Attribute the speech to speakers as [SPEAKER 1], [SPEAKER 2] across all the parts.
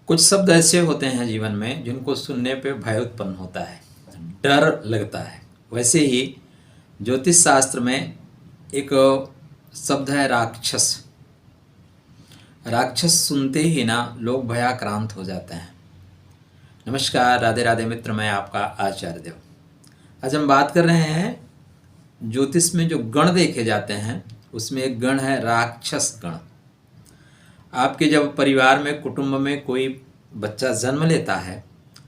[SPEAKER 1] कुछ शब्द ऐसे होते हैं जीवन में जिनको सुनने पे भय उत्पन्न होता है, डर लगता है। वैसे ही ज्योतिष शास्त्र में एक शब्द है राक्षस। राक्षस सुनते ही ना लोग भयाक्रांत हो जाते हैं। नमस्कार, राधे राधे मित्र, मैं आपका आचार्य देव। आज हम बात कर रहे हैं ज्योतिष में जो गण देखे जाते हैं उसमें एक गण है राक्षस गण। आपके जब परिवार में कुटुंब में कोई बच्चा जन्म लेता है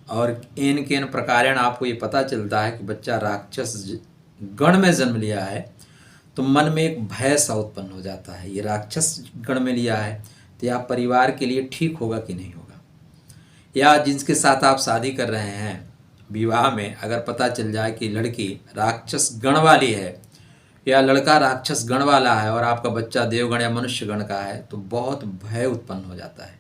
[SPEAKER 1] और एन केन प्रकारेण आपको ये पता चलता है कि बच्चा राक्षस गण में जन्म लिया है तो मन में एक भय सा उत्पन्न हो जाता है। ये राक्षस गण में लिया है तो यह परिवार के लिए ठीक होगा कि नहीं होगा, या जिनके साथ आप शादी कर रहे हैं विवाह में अगर पता चल जाए कि लड़की राक्षस गण वाली है या लड़का राक्षस गण वाला है और आपका बच्चा देवगण या मनुष्य गण का है तो बहुत भय उत्पन्न हो जाता है।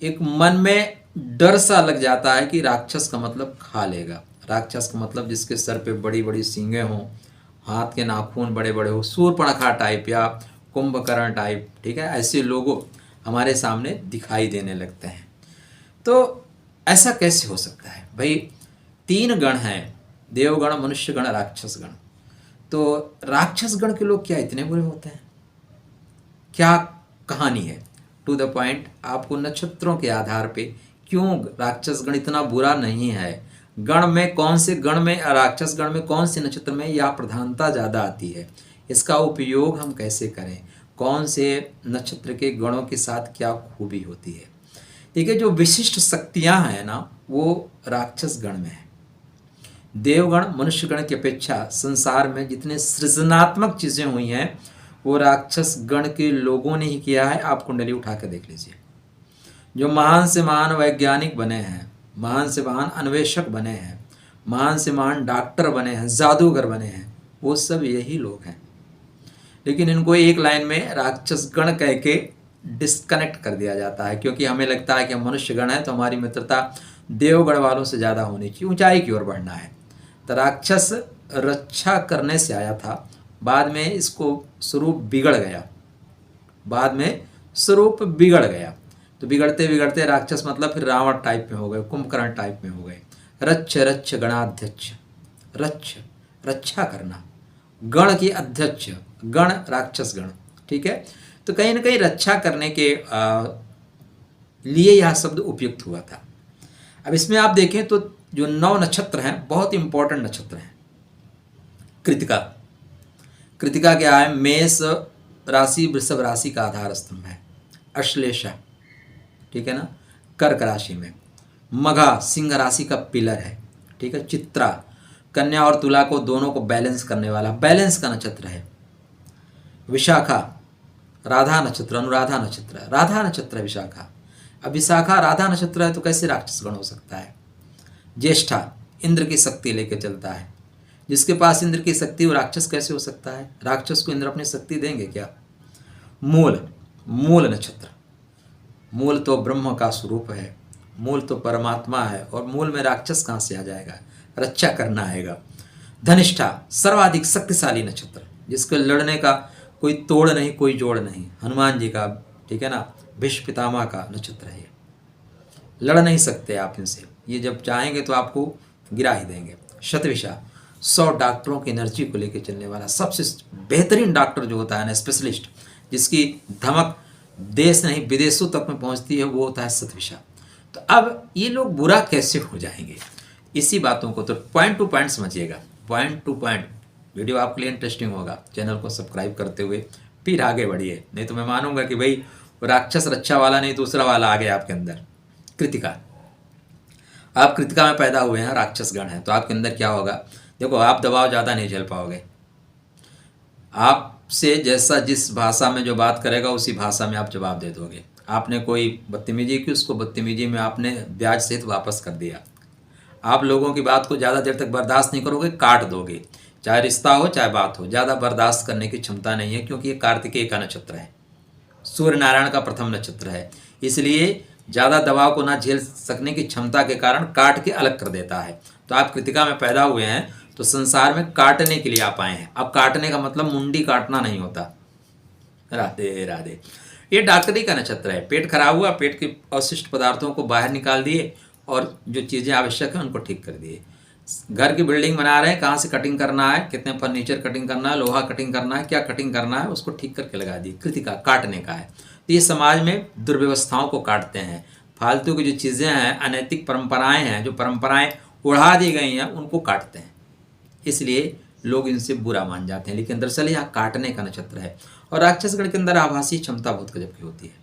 [SPEAKER 1] एक मन में डर सा लग जाता है कि राक्षस का मतलब खा लेगा। राक्षस का मतलब जिसके सर पे बड़ी बड़ी सींगें हों, हाथ के नाखून बड़े बड़े हो, सूर्पणखा टाइप या कुंभकर्ण टाइप, ठीक है, ऐसे लोगों हमारे सामने दिखाई देने लगते हैं। तो ऐसा कैसे हो सकता है भाई? 3 गण हैं, देवगण, मनुष्य गण, राक्षस गण। तो राक्षस गण के लोग क्या इतने बुरे होते हैं? क्या कहानी है? टू द पॉइंट, आपको नक्षत्रों के आधार पे क्यों राक्षस गण इतना बुरा नहीं है, गण में कौन से गण में, राक्षस गण में कौन से नक्षत्र में यह प्रधानता ज़्यादा आती है, इसका उपयोग हम कैसे करें, कौन से नक्षत्र के गणों के साथ क्या खूबी होती है। देखिए, जो विशिष्ट शक्तियां हैं ना वो राक्षस गण में है। देवगण, मनुष्य गण की अपेक्षा संसार में जितने सृजनात्मक चीज़ें हुई हैं वो राक्षस गण के लोगों ने ही किया है। आप कुंडली उठा कर देख लीजिए। जो महान से महान वैज्ञानिक बने हैं, महान से महान अन्वेषक बने हैं, महान से महान डॉक्टर बने हैं, जादूगर बने हैं, वो सब यही लोग हैं। लेकिन इनको एक लाइन में राक्षस गण कह के डिस्कनेक्ट कर दिया जाता है, क्योंकि हमें लगता है कि हम मनुष्य गण हैं तो हमारी मित्रता देवगण वालों से ज़्यादा होनी चाहिए, ऊंचाई की ओर बढ़ना है। तो राक्षस रक्षा करने से आया था, बाद में इसको स्वरूप बिगड़ गया, बाद में स्वरूप बिगड़ गया। तो बिगड़ते बिगड़ते राक्षस मतलब फिर रावण टाइप में हो गए, कुंभकर्ण टाइप में हो गए। रच्छ रच्छ गणाध्यक्ष, रच्छ रक्षा करना, गण की अध्यक्ष, गण राक्षस गण, ठीक है। तो कहीं ना कहीं रक्षा करने के लिए यह शब्द उपयुक्त हुआ था। अब इसमें आप देखें तो जो 9 नक्षत्र हैं बहुत इंपॉर्टेंट नक्षत्र हैं। कृतिका, कृतिका क्या है? मेष राशि वृषभ राशि का आधार स्तंभ है। अश्लेषा, ठीक है ना, कर्क राशि में। मघा सिंह राशि का पिलर है, ठीक है। चित्रा कन्या और तुला को दोनों को बैलेंस करने वाला, बैलेंस का नक्षत्र है। विशाखा राधा नक्षत्र, अनुराधा नक्षत्र, राधा नक्षत्र है विशाखा। अब विशाखा राधा नक्षत्र है तो कैसे राक्षस गण हो सकता है? ज्येष्ठा इंद्र की शक्ति लेके चलता है, जिसके पास इंद्र की शक्ति वो राक्षस कैसे हो सकता है? राक्षस को इंद्र अपनी शक्ति देंगे क्या? मूल, मूल नक्षत्र, मूल तो ब्रह्म का स्वरूप है, मूल तो परमात्मा है, और मूल में राक्षस कहाँ से आ जाएगा? रक्षा करना आएगा। धनिष्ठा सर्वाधिक शक्तिशाली नक्षत्र, जिसको लड़ने का कोई तोड़ नहीं, कोई जोड़ नहीं, हनुमान जी का, ठीक है ना, भीष्म पितामह का नक्षत्र है। लड़ नहीं सकते आप इनसे, ये जब चाहेंगे तो आपको गिरा ही देंगे। शतविषा 100 डॉक्टरों की एनर्जी को लेकर चलने वाला सबसे बेहतरीन डॉक्टर जो होता है ना, स्पेशलिस्ट, जिसकी धमक देश नहीं विदेशों तक में पहुंचती है, वो होता है शतविषा। तो अब ये लोग बुरा कैसे हो जाएंगे, इसी बातों को तो पॉइंट टू पॉइंट समझिएगा, पॉइंट टू पॉइंट। वीडियो आपके लिए इंटरेस्टिंग होगा, चैनल को सब्सक्राइब करते हुए फिर आगे बढ़िए, नहीं तो मैं मानूंगा कि भाई राक्षस रक्षा वाला नहीं दूसरा वाला आ गया आपके अंदर। कृतिका, आप कृतिका में पैदा हुए हैं, राक्षस गण है, तो आपके अंदर क्या होगा? देखो, आप दबाव ज़्यादा नहीं झेल पाओगे। आपसे जैसा जिस भाषा में जो बात करेगा उसी भाषा में आप जवाब दे दोगे। आपने कोई बदतमीजी की, उसको बदतमीजी में आपने ब्याज सहित वापस कर दिया। आप लोगों की बात को ज़्यादा देर तक बर्दाश्त नहीं करोगे, काट दोगे। चाहे रिश्ता हो चाहे बात हो, ज़्यादा बर्दाश्त करने की क्षमता नहीं है, क्योंकि ये कार्तिकेय का नक्षत्र है, सूर्य नारायण का प्रथम नक्षत्र है। इसलिए ज़्यादा दबाव को ना झेल सकने की क्षमता के कारण काट के अलग कर देता है। तो आप कृतिका में पैदा हुए हैं तो संसार में काटने के लिए आप आए हैं। अब काटने का मतलब मुंडी काटना नहीं होता, राधे राधे, ये डॉक्टरी का नक्षत्र है। पेट खराब हुआ, पेट के अवशिष्ट पदार्थों को बाहर निकाल दिए और जो चीज़ें आवश्यक हैं उनको ठीक कर दिए। घर की बिल्डिंग बना रहे हैं, कहाँ से कटिंग करना है, कितने फर्नीचर कटिंग करना है, लोहा कटिंग करना है, क्या कटिंग करना है, उसको ठीक करके लगा दिए। कृतिका काटने का है। तो ये समाज में दुर्व्यवस्थाओं को काटते हैं। फालतू की जो चीज़ें हैं, अनैतिक परंपराएं हैं, जो परंपराएं उड़ा दी गई हैं, उनको काटते हैं। इसलिए लोग इनसे बुरा मान जाते हैं। लेकिन दरअसल यहाँ काटने का नक्षत्र है। और राक्षसगण के अंदर आभासी क्षमता बहुत गजब की होती है।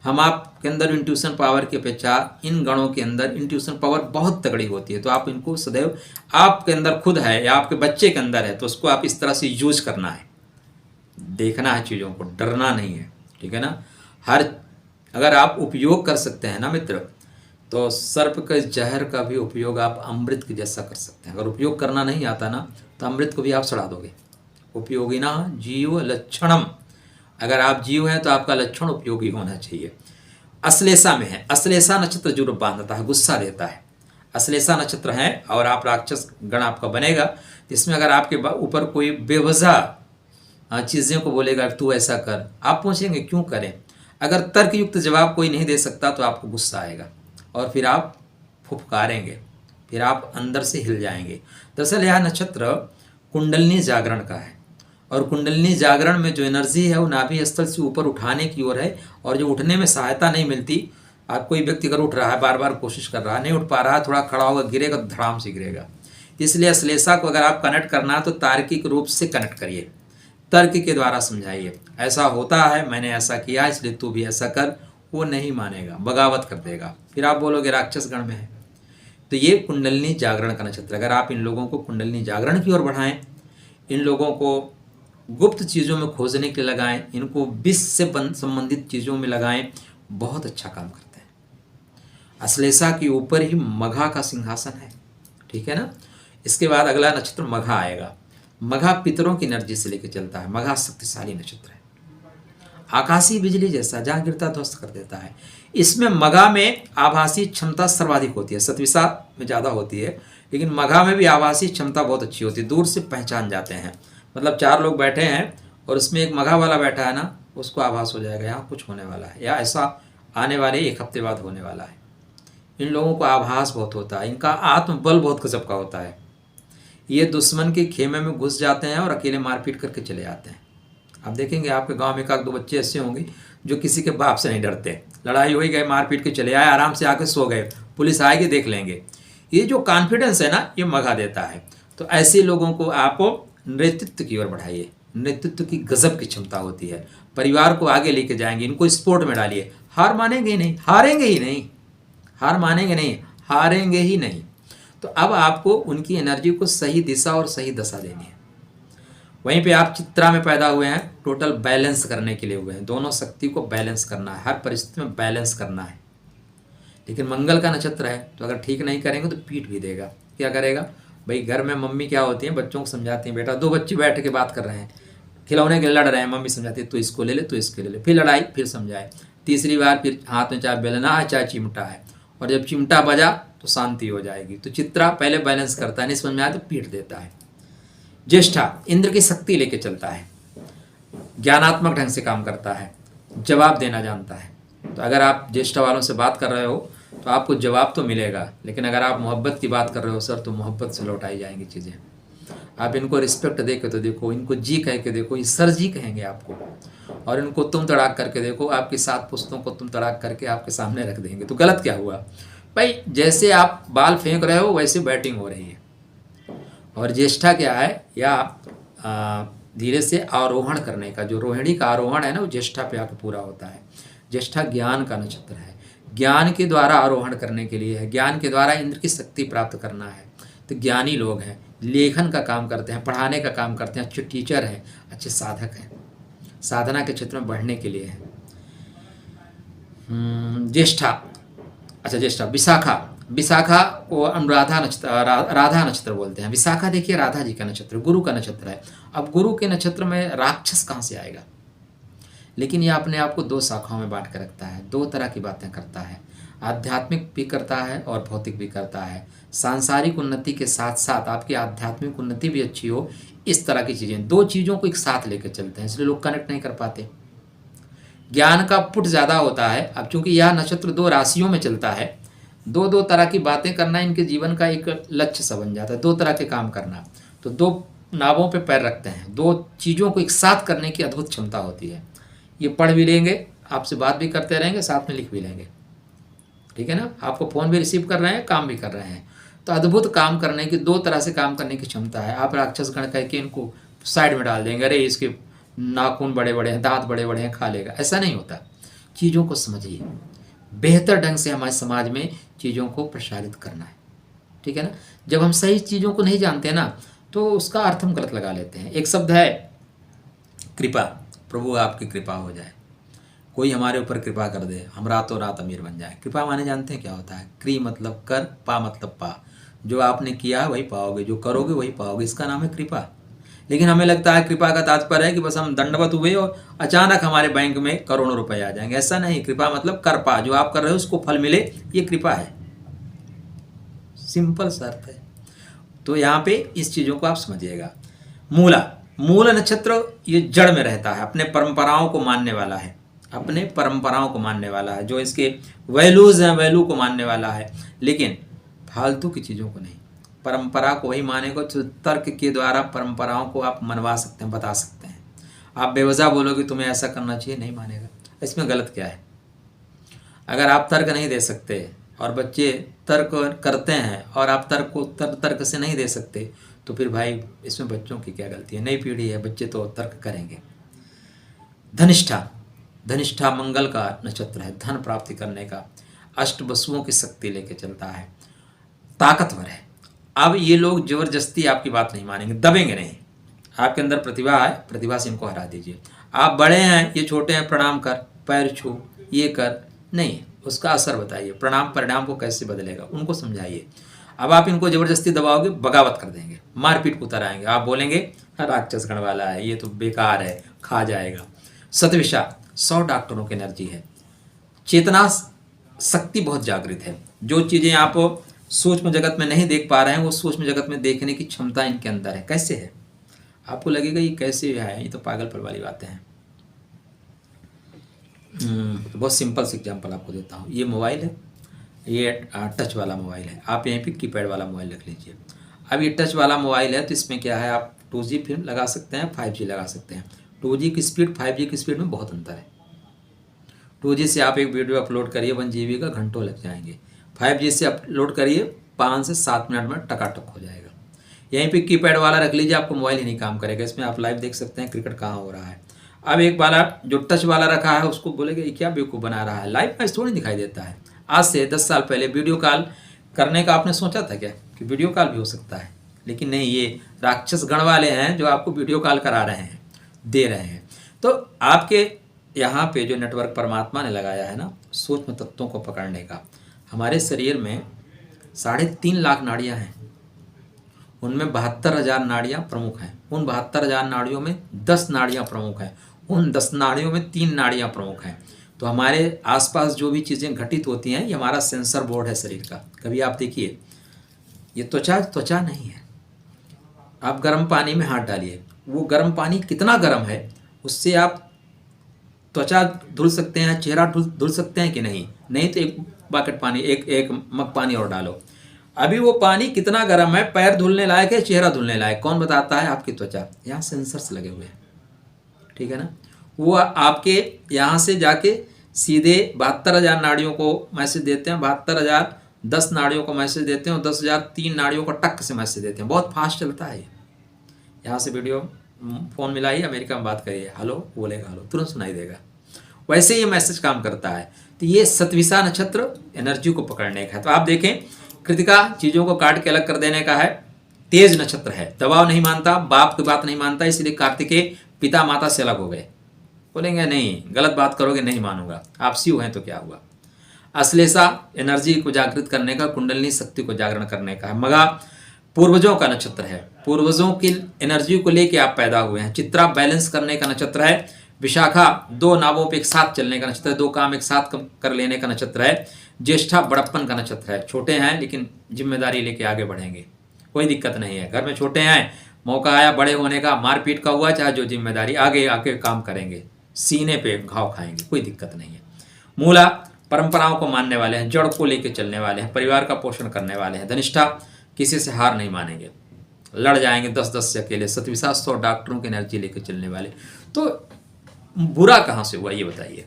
[SPEAKER 1] हम आपके अंदर इंट्यूशन पावर की अपेक्षा इन गणों के अंदर इंट्यूशन पावर बहुत तगड़ी होती है। तो आप इनको सदैव, आपके अंदर खुद है या आपके बच्चे के अंदर है, तो उसको आप इस तरह से यूज करना है, देखना है चीज़ों को, डरना नहीं है। ठीक है ना। अगर आप उपयोग कर सकते हैं ना मित्र, तो सर्प के जहर का भी उपयोग आप अमृत के जैसा कर सकते हैं। अगर उपयोग करना नहीं आता ना, तो अमृत को भी आप सड़ा दोगे। उपयोगिना जीव लक्षणम, अगर आप जीव हैं तो आपका लक्षण उपयोगी होना चाहिए। अश्लेषा में है, अश्लेषा नक्षत्र जो रूप बांधता है, गुस्सा देता है। अश्लेषा नक्षत्र है और आप राक्षस गण आपका बनेगा। इसमें अगर आपके ऊपर कोई बेवजह चीज़ों को बोलेगा तू ऐसा कर, आप पूछेंगे क्यों करें। अगर तर्कयुक्त जवाब कोई नहीं दे सकता तो आपको गुस्सा आएगा और फिर आप फुफकारेंगे, फिर आप अंदर से हिल जाएंगे। दरअसल यह नक्षत्र कुंडलिनी जागरण का है और कुंडलिनी जागरण में जो एनर्जी है वो नाभि स्थल से ऊपर उठाने की ओर है। और जो उठने में सहायता नहीं मिलती, आप कोई व्यक्ति अगर उठ रहा है, बार बार कोशिश कर रहा है, नहीं उठ पा रहा है, थोड़ा खड़ा होगा, गिरेगा तो धड़ाम से गिरेगा। इसलिए अश्लेषा को अगर आप कनेक्ट करना है तो तार्किक रूप से कनेक्ट करिए, तर्क के द्वारा समझाइए। ऐसा होता है, मैंने ऐसा किया इसलिए तू भी ऐसा कर। वो नहीं मानेगा, बगावत कर देगा, फिर आप बोलोगे राक्षस गण में है। तो ये कुंडलिनी जागरण का नक्षत्र। अगर आप इन लोगों को कुंडलिनी जागरण की ओर बढ़ाएं, इन लोगों को गुप्त चीज़ों में खोजने के लिए लगाएं, इनको विष से संबंधित चीज़ों में लगाएं, बहुत अच्छा काम करते हैं। अश्लेषा के ऊपर ही मघा का सिंहासन है। ठीक है ना। इसके बाद अगला नक्षत्र मघा आएगा। मघा पितरों की एनर्जी से लेकर चलता है। मघा शक्तिशाली नक्षत्र है, आकाशीय बिजली जैसा, जहां गिरता ध्वस्त कर देता है। इसमें मघा में आभासी क्षमता सर्वाधिक होती है, सतविसा में ज़्यादा होती है, लेकिन मघा में भी आभासी क्षमता बहुत अच्छी होती है। दूर से पहचान जाते हैं। मतलब 4 लोग बैठे हैं और उसमें एक मघा वाला बैठा है ना, उसको आभास हो जाएगा यहाँ कुछ होने वाला है, या ऐसा आने वाले 1 हफ्ते बाद होने वाला है। इन लोगों को आभास बहुत होता है, इनका आत्मबल बहुत गजब का होता है। ये दुश्मन के खेमे में घुस जाते हैं और अकेले मारपीट करके चले जाते हैं। आप देखेंगे आपके गांव में 1-2 बच्चे ऐसे होंगे जो किसी के बाप से नहीं डरते। लड़ाई हो ही गए, मारपीट के चले आए, आराम से आके सो गए, पुलिस आएगी देख लेंगे। ये जो कॉन्फिडेंस है ना, ये मघा देता है। तो ऐसे लोगों को आप नेतृत्व की ओर बढ़ाइए। नेतृत्व की गजब की क्षमता होती है, परिवार को आगे लेके जाएंगे। इनको स्पोर्ट में डालिए, हार मानेंगे ही नहीं, हारेंगे ही नहीं, हार मानेंगे नहीं, हारेंगे ही नहीं। तो अब आपको उनकी एनर्जी को सही दिशा और सही दशा देनी है। वहीं पे आप चित्रा में पैदा हुए हैं, टोटल बैलेंस करने के लिए हुए हैं। दोनों शक्ति को बैलेंस करना है, हर परिस्थिति में बैलेंस करना है। लेकिन मंगल का नक्षत्र है, तो अगर ठीक नहीं करेंगे तो पीट भी देगा। क्या करेगा भाई। घर में मम्मी क्या होती है, बच्चों को समझाती हैं, बेटा 2 बच्चे बैठ के बात कर रहे हैं, खिलौने के लिए लड़ रहे हैं, मम्मी समझाती है तू इसको ले ले, तू इसको ले ले, फिर लड़ाई, फिर समझाए, तीसरी बार फिर हाथ में चाहे बेलना है चाहे चिमटा है, और जब चिमटा बजा तो शांति हो जाएगी। तो चित्रा पहले बैलेंस करता है, नहीं समझ में आया तो पीट देता है। ज्येष्ठा इंद्र की शक्ति लेके चलता है, ज्ञानात्मक ढंग से काम करता है, जवाब देना जानता है। तो अगर आप ज्येष्ठा वालों से बात कर रहे हो तो आपको जवाब तो मिलेगा, लेकिन अगर आप मोहब्बत की बात कर रहे हो सर, तो मोहब्बत से लौटाई जाएंगी चीज़ें। आप इनको रिस्पेक्ट दे के तो देखो, इनको जी कह के देखो, ये सर जी कहेंगे आपको। और इनको तुम तड़ाक करके देखो, आपकी 7 पुस्तों को तुम तड़ाक करके आपके सामने रख देंगे। तो गलत क्या हुआ भाई, जैसे आप बाल फेंक रहे हो वैसे बैटिंग हो रही है। और ज्येष्ठा क्या है, या धीरे से आरोहण करने का, जो रोहिणी का आरोहण है ना, वो ज्येष्ठा पे आके पूरा होता है। ज्येष्ठा ज्ञान का नक्षत्र है, ज्ञान के द्वारा आरोहण करने के लिए है, ज्ञान के द्वारा इंद्र की शक्ति प्राप्त करना है। तो ज्ञानी लोग हैं, लेखन का काम करते हैं, पढ़ाने का काम करते हैं, अच्छे टीचर हैं, अच्छे साधक हैं, साधना के क्षेत्र में बढ़ने के लिए हैं। ज्येष्ठा, अच्छा ज्येष्ठा, विशाखा, विशाखा को अनुराधा नक्षत्र, राधा नक्षत्र बोलते हैं। विशाखा देखिए राधा जी का नक्षत्र, गुरु का नक्षत्र है। अब गुरु के नक्षत्र में राक्षस कहाँ से आएगा। लेकिन यह अपने आप को 2 शाखाओं में बांट कर रखता है, 2 तरह की बातें करता है, आध्यात्मिक भी करता है और भौतिक भी करता है। सांसारिक उन्नति के साथ साथ आपकी आध्यात्मिक उन्नति भी अच्छी हो, इस तरह की चीज़ें, 2 चीज़ों को एक साथ लेकर चलते हैं, इसलिए लोग कनेक्ट नहीं कर पाते। ज्ञान का पुट ज़्यादा होता है। अब चूंकि यह नक्षत्र 2 राशियों में चलता है, दो दो तरह की बातें करना इनके जीवन का एक लक्ष्य सा बन जाता है, 2 तरह के काम करना। तो 2 नावों पे पैर रखते हैं, 2 चीज़ों को एक साथ करने की अद्भुत क्षमता होती है। ये पढ़ भी लेंगे, आपसे बात भी करते रहेंगे, साथ में लिख भी लेंगे, ठीक है ना। आपको फ़ोन भी रिसीव कर रहे हैं, काम भी कर रहे हैं। तो अद्भुत काम करने की, 2 तरह से काम करने की क्षमता है। आप राक्षस गण कह के इनको साइड में डाल देंगे, अरे इसके नाखून बड़े बड़े हैं, दांत बड़े बड़े हैं, खा लेगा, ऐसा नहीं होता। चीज़ों को समझिए, बेहतर ढंग से हमारे समाज में चीज़ों को प्रसारित करना है, ठीक है ना। जब हम सही चीज़ों को नहीं जानते ना, तो उसका अर्थ हम गलत लगा लेते हैं। एक शब्द है कृपा, प्रभु आपकी कृपा हो जाए, कोई हमारे ऊपर कृपा कर दे, हम रातों रात अमीर बन जाए। कृपा माने जानते हैं क्या होता है? क्री मतलब कर, पा मतलब पा। जो आपने किया वही पाओगे, जो करोगे वही पाओगे, इसका नाम है कृपा। लेकिन हमें लगता है कृपा का तात्पर्य है कि बस हम दंडवत हुए और अचानक हमारे बैंक में करोड़ों रुपए आ जाएंगे। ऐसा नहीं। कृपा मतलब कर पा, जो आप कर रहे हो उसको फल मिले, ये कृपा है। सिंपल शर्त है। तो यहाँ पे इस चीज़ों को आप समझिएगा। मूला, मूल नक्षत्र ये जड़ में रहता है, अपने परंपराओं को मानने वाला है, अपने परंपराओं को मानने वाला है, जो इसके वैल्यूज हैं वैल्यू को मानने वाला है, लेकिन फालतू की चीज़ों को नहीं। परंपरा को वही मानेगा तो तर्क के द्वारा परंपराओं को आप मनवा सकते हैं, बता सकते हैं। आप बेवजह बोलोगे तुम्हें ऐसा करना चाहिए, नहीं मानेगा। इसमें गलत क्या है? अगर आप तर्क नहीं दे सकते और बच्चे तर्क करते हैं और आप तर्क को तर्क से नहीं दे सकते, तो फिर भाई इसमें बच्चों की क्या गलती है? नई पीढ़ी है, बच्चे तो तर्क करेंगे। धनिष्ठा, धनिष्ठा मंगल का नक्षत्र है, धन प्राप्ति करने का, अष्ट वसुओं की शक्ति लेके चलता है, ताकतवर है। अब ये लोग जबरदस्ती आपकी बात नहीं मानेंगे, दबेंगे नहीं। आपके अंदर प्रतिभा है, प्रतिभा से इनको हरा दीजिए। आप बड़े हैं, ये छोटे हैं, प्रणाम कर, पैर छू, ये कर, नहीं, उसका असर बताइए, प्रणाम परिणाम को कैसे बदलेगा उनको समझाइए। अब आप इनको जबरदस्ती दबाओगे, बगावत कर देंगे, मारपीट को उतर आएंगे। आप बोलेंगे राक्षस गण वाला है, ये तो बेकार है, खा जाएगा। सतविषा, 100 डॉक्टरों की एनर्जी है। चेतना शक्ति बहुत जागृत है। जो चीज़ें आप सूक्ष्म जगत में नहीं देख पा रहे हैं, वो सूक्ष्म जगत में देखने की क्षमता इनके अंदर है। कैसे है? आपको लगेगा ये कैसे है, ये तो पागलपन वाली बातें हैं। बहुत सिंपल से एग्जांपल आपको देता हूँ। ये मोबाइल है, ये टच वाला मोबाइल है, आप यहीं पे कीपैड वाला मोबाइल रख लीजिए। अब ये टच वाला मोबाइल है, तो इसमें क्या है, आप 2G फिल्म लगा सकते हैं, 5G लगा सकते हैं। 2G की स्पीड 5G की स्पीड में बहुत अंतर है। 2G से आप एक वीडियो अपलोड करिए 1 GB का, घंटों लग जाएंगे। 5G से अपलोड करिए 5 से 7 मिनट में टकाटक हो जाएगा। यहीं पे कीपैड वाला रख लीजिए, आपको मोबाइल ही नहीं काम करेगा। इसमें आप लाइव देख सकते हैं क्रिकेट कहाँ हो रहा है। अब एक वाला जो टच वाला रखा है, उसको बोलेगा ये क्या बेवकूफ़ बना रहा है, लाइव मैच थोड़ी दिखाई देता है। आज से 10 साल पहले वीडियो कॉल करने का आपने सोचा था क्या कि वीडियो कॉल भी हो सकता है? लेकिन नहीं, ये राक्षस गण वाले हैं जो आपको वीडियो कॉल करा रहे हैं, दे रहे हैं। तो आपके यहाँ पे जो नेटवर्क परमात्मा ने लगाया है ना, सूक्ष्म तत्वों को पकड़ने का, हमारे शरीर में 3.5 लाख नाड़ियाँ हैं। उनमें 72,000 नाड़ियाँ प्रमुख हैं। उन 72,000 नाड़ियों में 10 नाड़ियाँ प्रमुख हैं। उन 10 नाड़ियों में 3 नाड़ियाँ प्रमुख हैं। तो हमारे आसपास जो भी चीज़ें घटित होती हैं, ये हमारा सेंसर बोर्ड है शरीर का। कभी आप देखिए, ये त्वचा नहीं है। आप गर्म पानी में हाथ डालिए, वो गर्म पानी कितना गर्म है, उससे आप त्वचा धुल सकते हैं, चेहरा धुल सकते हैं कि नहीं? नहीं तो एक बकेट पानी, एक मग पानी और डालो। अभी वो पानी कितना गर्म है, पैर धुलने लायक है, चेहरा धुलने लायक, कौन बताता है? आपकी त्वचा। यहाँ सेंसर्स लगे हुए हैं, ठीक है ना। वो आपके यहाँ से जाके सीधे 72,000 नाड़ियों को मैसेज देते हैं, 72,000 10 नाड़ियों को मैसेज देते हैं, और 10,000 3 नाड़ियों को टक से मैसेज देते हैं। बहुत फास्ट चलता है। यहाँ से वीडियो फ़ोन मिलाइए, अमेरिका में बात करिए, हेलो बोलेगा हेलो, तुरंत सुनाई देगा। वैसे ये मैसेज काम करता है। तो ये सतविषा नक्षत्र एनर्जी को पकड़ने का है। तो आप देखें, कृतिका चीज़ों को काट के अलग कर देने का है। तेज नक्षत्र है, दबाव नहीं मानता, बाप की बात नहीं मानता, इसलिए कार्तिकेय पिता माता से अलग हो गए। बोलेंगे नहीं, गलत बात करोगे नहीं मानूंगा। आप शिव हैं तो क्या हुआ। अश्लेषा एनर्जी को जागृत करने का, कुंडलिनी शक्ति को जागरण करने का है। मगा पूर्वजों का नक्षत्र है, पूर्वजों की एनर्जी को लेके आप पैदा हुए हैं। चित्रा बैलेंस करने का नक्षत्र है। विशाखा 2 नावों पे एक साथ चलने का नक्षत्र है, 2 काम एक साथ कर लेने का नक्षत्र है। ज्येष्ठा बड़प्पन का नक्षत्र है, छोटे हैं लेकिन जिम्मेदारी लेके आगे बढ़ेंगे, कोई दिक्कत नहीं है। घर में छोटे हैं, मौका आया बड़े होने का, मारपीट का हुआ चाहे जो जिम्मेदारी, आगे आके काम करेंगे, सीने पे घाव खाएंगे, कोई दिक्कत नहीं है। मूला परंपराओं को मानने वाले हैं, जड़ को लेकर चलने वाले हैं, परिवार का पोषण करने वाले हैं। धनिष्ठा किसी से हार नहीं मानेंगे, लड़ जाएंगे 10-10 से अकेले। सतविशास्त्र और डॉक्टरों की एनर्जी लेकर चलने वाले। तो बुरा कहाँ से हुआ ये बताइए?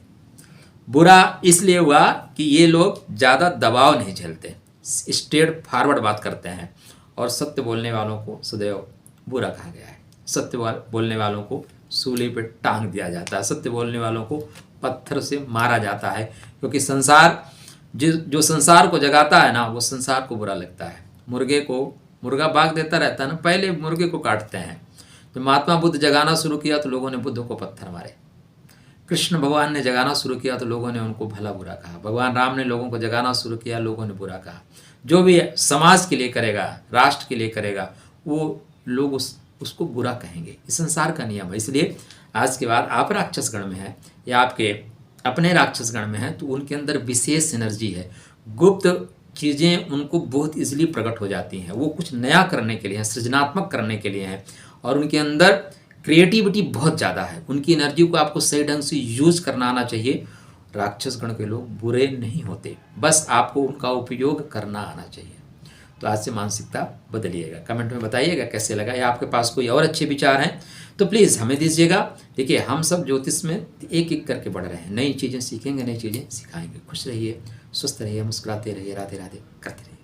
[SPEAKER 1] बुरा इसलिए हुआ कि ये लोग ज़्यादा दबाव नहीं झेलते, स्ट्रेट फॉरवर्ड बात करते हैं, और सत्य बोलने वालों को सदैव बुरा कहा गया है। सत्य बोलने वालों को सूली पे टांग दिया जाता है, सत्य बोलने वालों को पत्थर से मारा जाता है, क्योंकि संसार जो संसार को जगाता है ना, वो संसार को बुरा लगता है। मुर्गा भाग देता रहता है ना, पहले मुर्गे को काटते हैं। जब महात्मा बुद्ध जगाना शुरू किया तो लोगों ने बुद्ध को पत्थर मारे। कृष्ण भगवान ने जगाना शुरू किया तो लोगों ने उनको भला बुरा कहा। भगवान राम ने लोगों को जगाना शुरू किया, लोगों ने बुरा कहा। जो भी समाज के लिए करेगा, राष्ट्र के लिए करेगा, वो लोग उसको बुरा कहेंगे। इस संसार का नियम है। इसलिए आज के बाद आप राक्षस गण में हैं या आपके अपने राक्षस गण में हैं, तो उनके अंदर विशेष एनर्जी है। गुप्त चीज़ें उनको बहुत इजीली प्रकट हो जाती हैं। वो कुछ नया करने के लिए हैं, सृजनात्मक करने के लिए हैं, और उनके अंदर क्रिएटिविटी बहुत ज़्यादा है। उनकी एनर्जी को आपको सही ढंग से यूज करना आना चाहिए। राक्षस गण के लोग बुरे नहीं होते, बस आपको उनका उपयोग करना आना चाहिए। तो आज से मानसिकता बदलिएगा। कमेंट में बताइएगा कैसे लगा, या आपके पास कोई और अच्छे विचार हैं तो प्लीज़ हमें दीजिएगा। देखिए, हम सब ज्योतिष में एक एक करके बढ़ रहे हैं, नई चीज़ें सीखेंगे, नई चीज़ें सिखाएंगे। खुश रहिए, स्वस्थ रहिए, मुस्कुराते रहिए, राधे राधे करते रहिए।